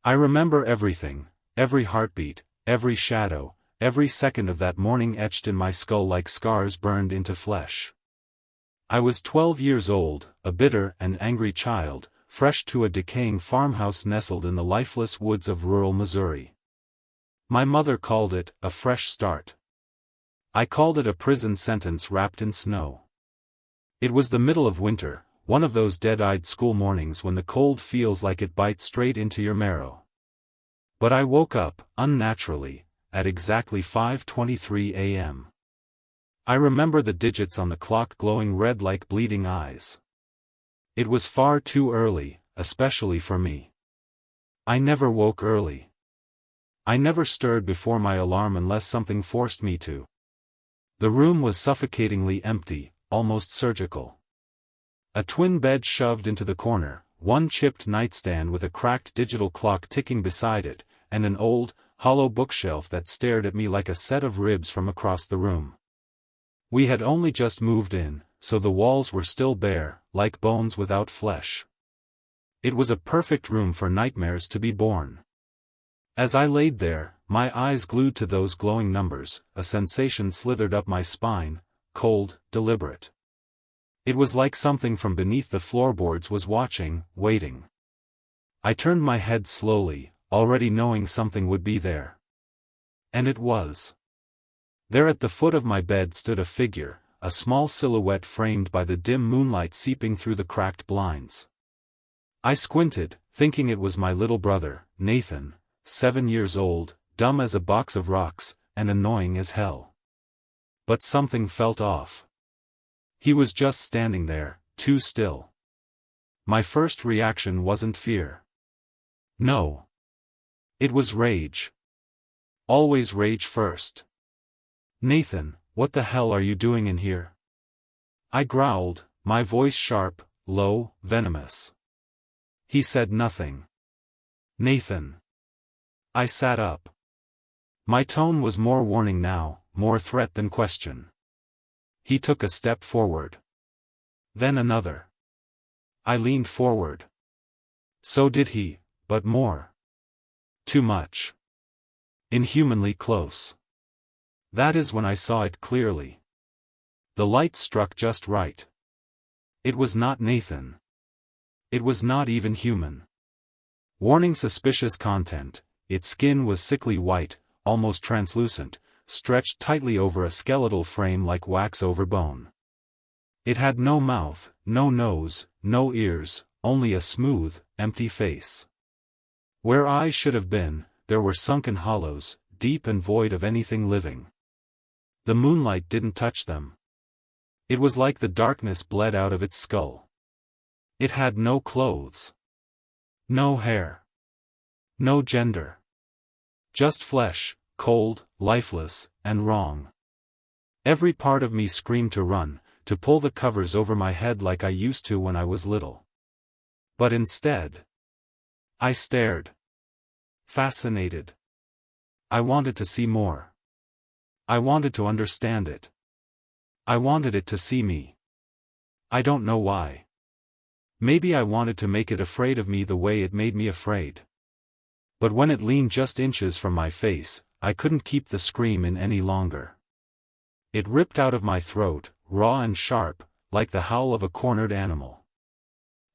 I remember everything, every heartbeat, every shadow, every second of that morning etched in my skull like scars burned into flesh. I was 12 years old, a bitter and angry child, fresh to a decaying farmhouse nestled in the lifeless woods of rural Missouri. My mother called it a fresh start. I called it a prison sentence wrapped in snow. It was the middle of winter, one of those dead-eyed school mornings when the cold feels like it bites straight into your marrow. But I woke up, unnaturally, at exactly 5:23 a.m. I remember the digits on the clock glowing red like bleeding eyes. It was far too early, especially for me. I never woke early. I never stirred before my alarm unless something forced me to. The room was suffocatingly empty, almost surgical. A twin bed shoved into the corner, one chipped nightstand with a cracked digital clock ticking beside it, and an old, hollow bookshelf that stared at me like a set of ribs from across the room. We had only just moved in, so the walls were still bare, like bones without flesh. It was a perfect room for nightmares to be born. As I laid there, my eyes glued to those glowing numbers, a sensation slithered up my spine, cold, deliberate. It was like something from beneath the floorboards was watching, waiting. I turned my head slowly, already knowing something would be there. And it was. There at the foot of my bed stood a figure, a small silhouette framed by the dim moonlight seeping through the cracked blinds. I squinted, thinking it was my little brother, Nathan, 7 years old, dumb as a box of rocks, and annoying as hell. But something felt off. He was just standing there, too still. My first reaction wasn't fear. No. It was rage. Always rage first. "Nathan, what the hell are you doing in here?" I growled, my voice sharp, low, venomous. He said nothing. "Nathan." I sat up. My tone was more warning now, more threat than question. He took a step forward. Then another. I leaned forward. So did he, but more. Too much. Inhumanly close. That is when I saw it clearly. The light struck just right. It was not Nathan. It was not even human. Warning suspicious content, its skin was sickly white, almost translucent, stretched tightly over a skeletal frame like wax over bone. It had no mouth, no nose, no ears, only a smooth, empty face. Where eyes should have been, there were sunken hollows, deep and void of anything living. The moonlight didn't touch them. It was like the darkness bled out of its skull. It had no clothes. No hair. No gender. Just flesh, cold, lifeless, and wrong. Every part of me screamed to run, to pull the covers over my head like I used to when I was little. But instead, I stared. Fascinated. I wanted to see more. I wanted to understand it. I wanted it to see me. I don't know why. Maybe I wanted to make it afraid of me the way it made me afraid. But when it leaned just inches from my face, I couldn't keep the scream in any longer. It ripped out of my throat, raw and sharp, like the howl of a cornered animal.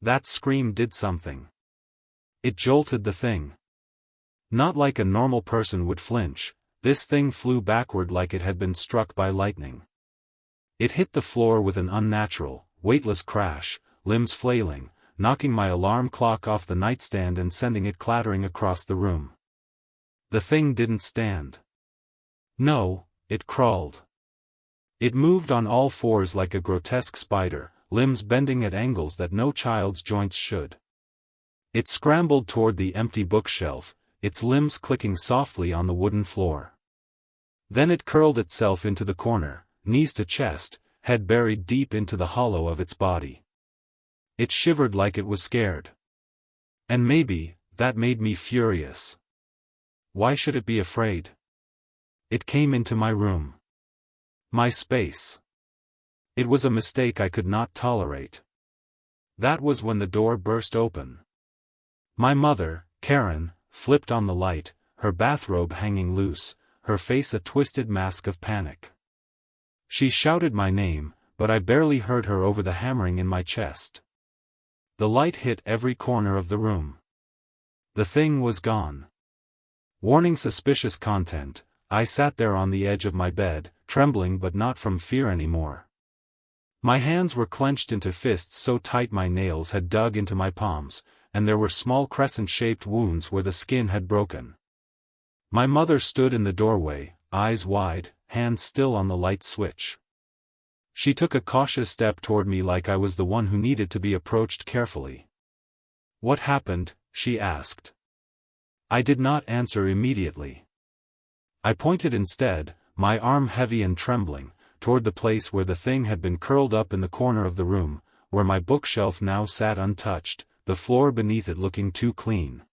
That scream did something. It jolted the thing. Not like a normal person would flinch, this thing flew backward like it had been struck by lightning. It hit the floor with an unnatural, weightless crash, limbs flailing, knocking my alarm clock off the nightstand and sending it clattering across the room. The thing didn't stand. No, it crawled. It moved on all fours like a grotesque spider, limbs bending at angles that no child's joints should. It scrambled toward the empty bookshelf, its limbs clicking softly on the wooden floor. Then it curled itself into the corner, knees to chest, head buried deep into the hollow of its body. It shivered like it was scared. And maybe, that made me furious. Why should it be afraid? It came into my room. My space. It was a mistake I could not tolerate. That was when the door burst open. My mother, Karen, flipped on the light, her bathrobe hanging loose, her face a twisted mask of panic. She shouted my name, but I barely heard her over the hammering in my chest. The light hit every corner of the room. The thing was gone. Warning suspicious content, I sat there on the edge of my bed, trembling but not from fear anymore. My hands were clenched into fists so tight my nails had dug into my palms, and there were small crescent-shaped wounds where the skin had broken. My mother stood in the doorway, eyes wide, hand still on the light switch. She took a cautious step toward me like I was the one who needed to be approached carefully. "What happened?" she asked. I did not answer immediately. I pointed instead, my arm heavy and trembling, toward the place where the thing had been curled up in the corner of the room, where my bookshelf now sat untouched, the floor beneath it looking too clean.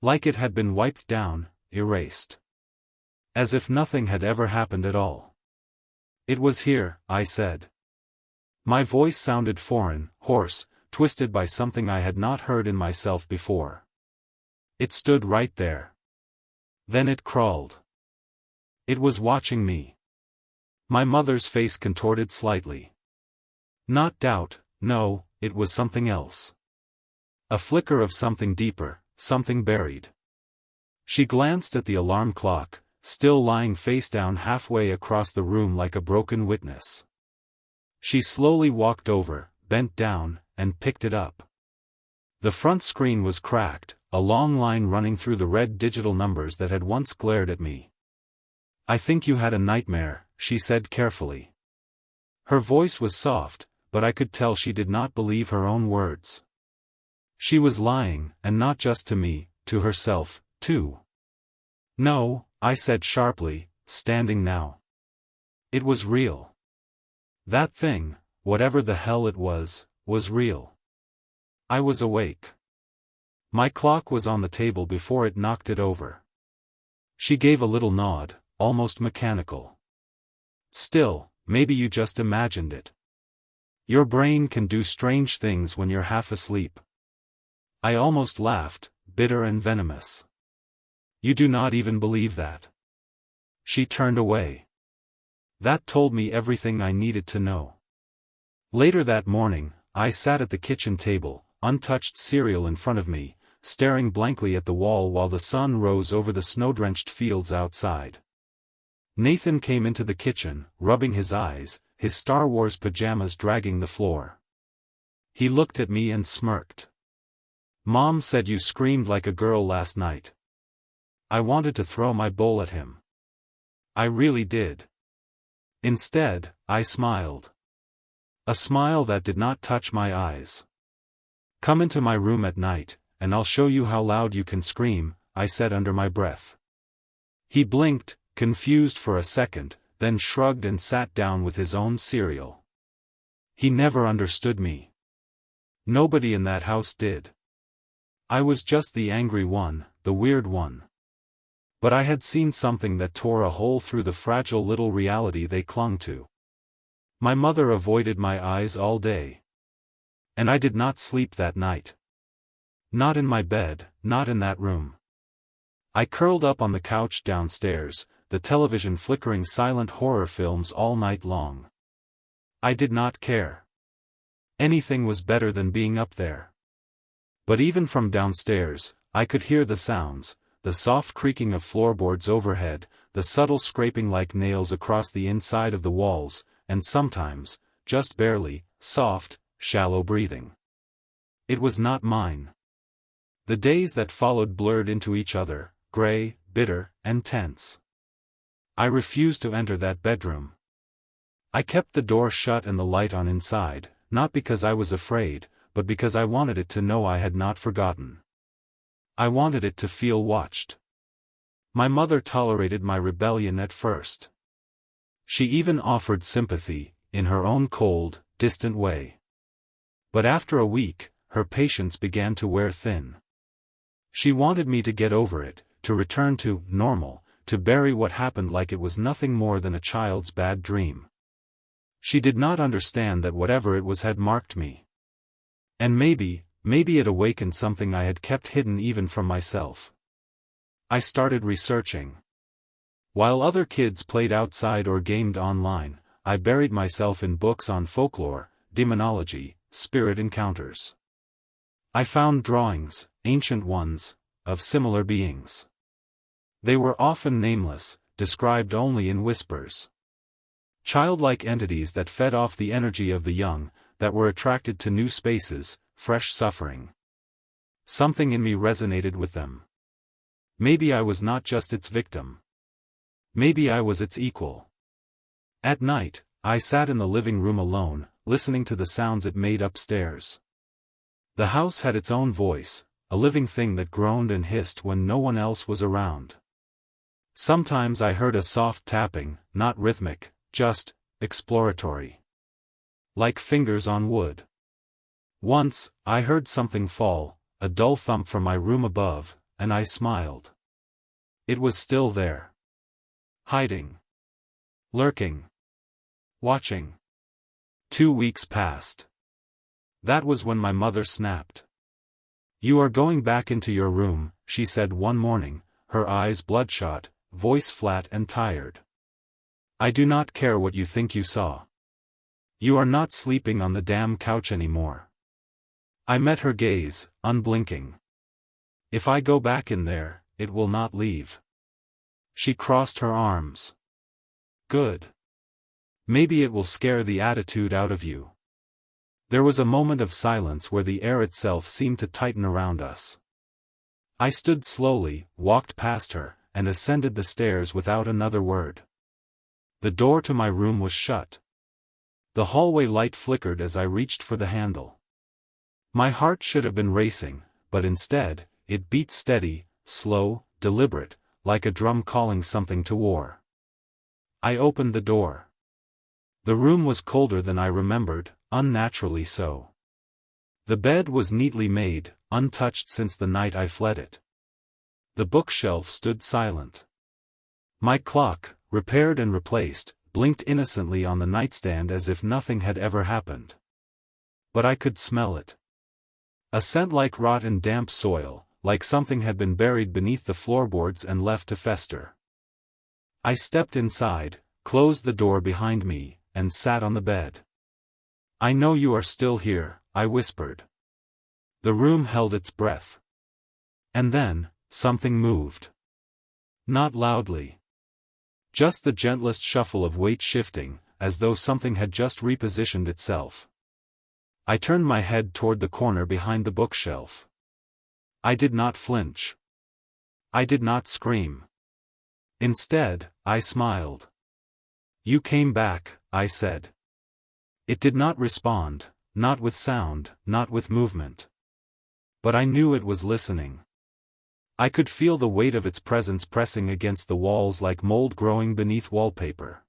Like it had been wiped down, erased. As if nothing had ever happened at all. "It was here," I said. My voice sounded foreign, hoarse, twisted by something I had not heard in myself before. "It stood right there. Then it crawled. It was watching me." My mother's face contorted slightly. Not doubt, no, it was something else. A flicker of something deeper, something buried. She glanced at the alarm clock, still lying face down halfway across the room like a broken witness. She slowly walked over, bent down, and picked it up. The front screen was cracked, a long line running through the red digital numbers that had once glared at me. "I think you had a nightmare," she said carefully. Her voice was soft, but I could tell she did not believe her own words. She was lying, and not just to me, to herself, too. "No," I said sharply, standing now. "It was real. That thing, whatever the hell it was real. I was awake. My clock was on the table before it knocked it over." She gave a little nod, almost mechanical. "Still, maybe you just imagined it. Your brain can do strange things when you're half asleep." I almost laughed, bitter and venomous. "You do not even believe that." She turned away. That told me everything I needed to know. Later that morning, I sat at the kitchen table, untouched cereal in front of me, staring blankly at the wall while the sun rose over the snow-drenched fields outside. Nathan came into the kitchen, rubbing his eyes, his Star Wars pajamas dragging the floor. He looked at me and smirked. "Mom said you screamed like a girl last night." I wanted to throw my bowl at him. I really did. Instead, I smiled. A smile that did not touch my eyes. "Come into my room at night, and I'll show you how loud you can scream," I said under my breath. He blinked, confused for a second, then shrugged and sat down with his own cereal. He never understood me. Nobody in that house did. I was just the angry one, the weird one. But I had seen something that tore a hole through the fragile little reality they clung to. My mother avoided my eyes all day. And I did not sleep that night. Not in my bed, not in that room. I curled up on the couch downstairs, the television flickering silent horror films all night long. I did not care. Anything was better than being up there. But even from downstairs, I could hear the sounds, the soft creaking of floorboards overhead, the subtle scraping like nails across the inside of the walls, and sometimes, just barely, soft, shallow breathing. It was not mine. The days that followed blurred into each other, gray, bitter, and tense. I refused to enter that bedroom. I kept the door shut and the light on inside, not because I was afraid, but because I wanted it to know I had not forgotten. I wanted it to feel watched. My mother tolerated my rebellion at first. She even offered sympathy, in her own cold, distant way. But after a week, her patience began to wear thin. She wanted me to get over it, to return to normal, to bury what happened like it was nothing more than a child's bad dream. She did not understand that whatever it was had marked me. And maybe it awakened something I had kept hidden even from myself. I started researching. While other kids played outside or gamed online, I buried myself in books on folklore, demonology, spirit encounters. I found drawings, ancient ones, of similar beings. They were often nameless, described only in whispers. Childlike entities that fed off the energy of the young, that were attracted to new spaces, fresh suffering. Something in me resonated with them. Maybe I was not just its victim. Maybe I was its equal. At night, I sat in the living room alone, listening to the sounds it made upstairs. The house had its own voice, a living thing that groaned and hissed when no one else was around. Sometimes I heard a soft tapping, not rhythmic, just exploratory. Like fingers on wood. Once, I heard something fall, a dull thump from my room above, and I smiled. It was still there. Hiding. Lurking. Watching. 2 weeks passed. That was when my mother snapped. "You are going back into your room," she said one morning, her eyes bloodshot, voice flat and tired. "I do not care what you think you saw. You are not sleeping on the damn couch anymore." I met her gaze, unblinking. "If I go back in there, it will not leave." She crossed her arms. "Good. Maybe it will scare the attitude out of you." There was a moment of silence where the air itself seemed to tighten around us. I stood slowly, walked past her, and ascended the stairs without another word. The door to my room was shut. The hallway light flickered as I reached for the handle. My heart should have been racing, but instead, it beat steady, slow, deliberate, like a drum calling something to war. I opened the door. The room was colder than I remembered, unnaturally so. The bed was neatly made, untouched since the night I fled it. The bookshelf stood silent. My clock, repaired and replaced, blinked innocently on the nightstand as if nothing had ever happened. But I could smell it. A scent like rot and damp soil, like something had been buried beneath the floorboards and left to fester. I stepped inside, closed the door behind me, and sat on the bed. "I know you are still here," I whispered. The room held its breath. And then, something moved. Not loudly. Just the gentlest shuffle of weight shifting, as though something had just repositioned itself. I turned my head toward the corner behind the bookshelf. I did not flinch. I did not scream. Instead, I smiled. "You came back," I said. It did not respond, not with sound, not with movement. But I knew it was listening. I could feel the weight of its presence pressing against the walls like mold growing beneath wallpaper.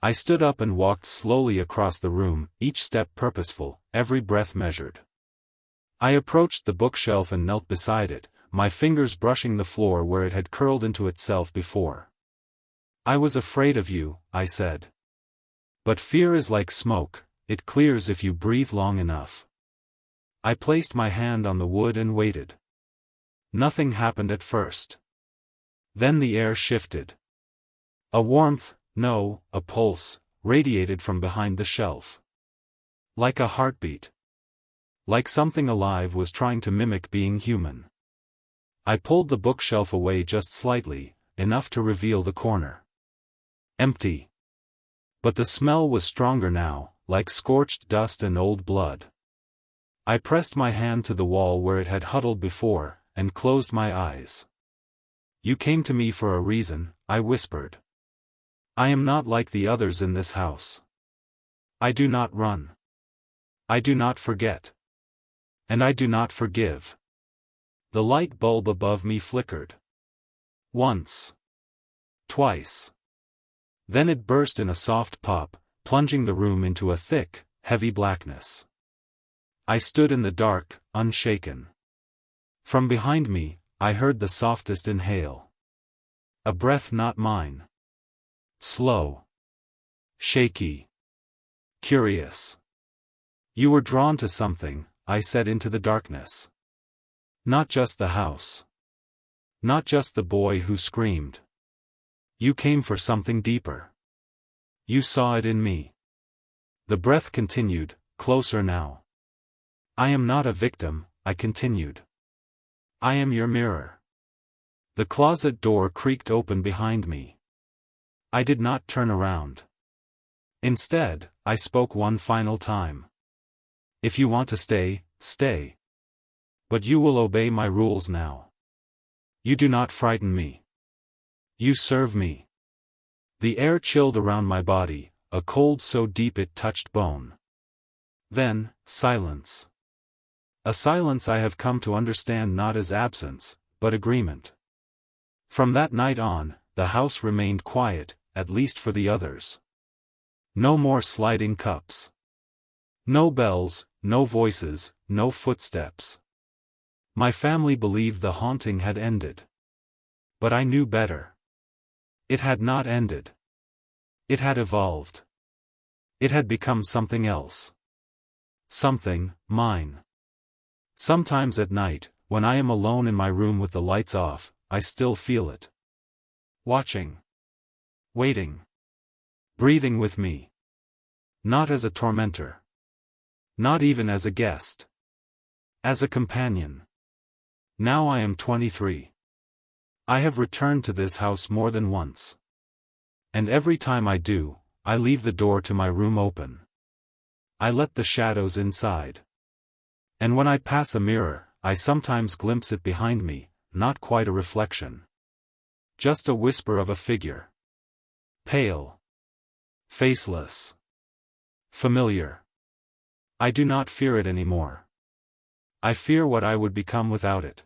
I stood up and walked slowly across the room, each step purposeful, every breath measured. I approached the bookshelf and knelt beside it, my fingers brushing the floor where it had curled into itself before. "I was afraid of you," I said. "But fear is like smoke, it clears if you breathe long enough." I placed my hand on the wood and waited. Nothing happened at first. Then the air shifted. A warmth, no, a pulse, radiated from behind the shelf. Like a heartbeat. Like something alive was trying to mimic being human. I pulled the bookshelf away just slightly, enough to reveal the corner. Empty. But the smell was stronger now, like scorched dust and old blood. I pressed my hand to the wall where it had huddled before, and closed my eyes. "You came to me for a reason," I whispered. "I am not like the others in this house. I do not run. I do not forget. And I do not forgive." The light bulb above me flickered. Once. Twice. Then it burst in a soft pop, plunging the room into a thick, heavy blackness. I stood in the dark, unshaken. From behind me, I heard the softest inhale. A breath not mine. Slow. Shaky. Curious. "You were drawn to something," I said into the darkness. "Not just the house. Not just the boy who screamed. You came for something deeper. You saw it in me. The breath continued, closer now. I am not a victim, I continued. I am your mirror. The closet door creaked open behind me. I did not turn around. Instead, I spoke one final time. If you want to stay, stay. But you will obey my rules now. You do not frighten me. You serve me. The air chilled around my body, a cold so deep it touched bone. Then, silence. A silence I have come to understand not as absence, but agreement. From that night on, the house remained quiet, at least for the others. No more sliding cups. No bells, no voices, no footsteps. My family believed the haunting had ended. But I knew better. It had not ended. It had evolved. It had become something else. Something, mine. Sometimes at night, when I am alone in my room with the lights off, I still feel it. Watching. Waiting. Breathing with me. Not as a tormentor. Not even as a guest. As a companion. Now I am 23. I have returned to this house more than once. And every time I do, I leave the door to my room open. I let the shadows inside. And when I pass a mirror, I sometimes glimpse it behind me, not quite a reflection. Just a whisper of a figure. Pale. Faceless. Familiar. I do not fear it anymore. I fear what I would become without it.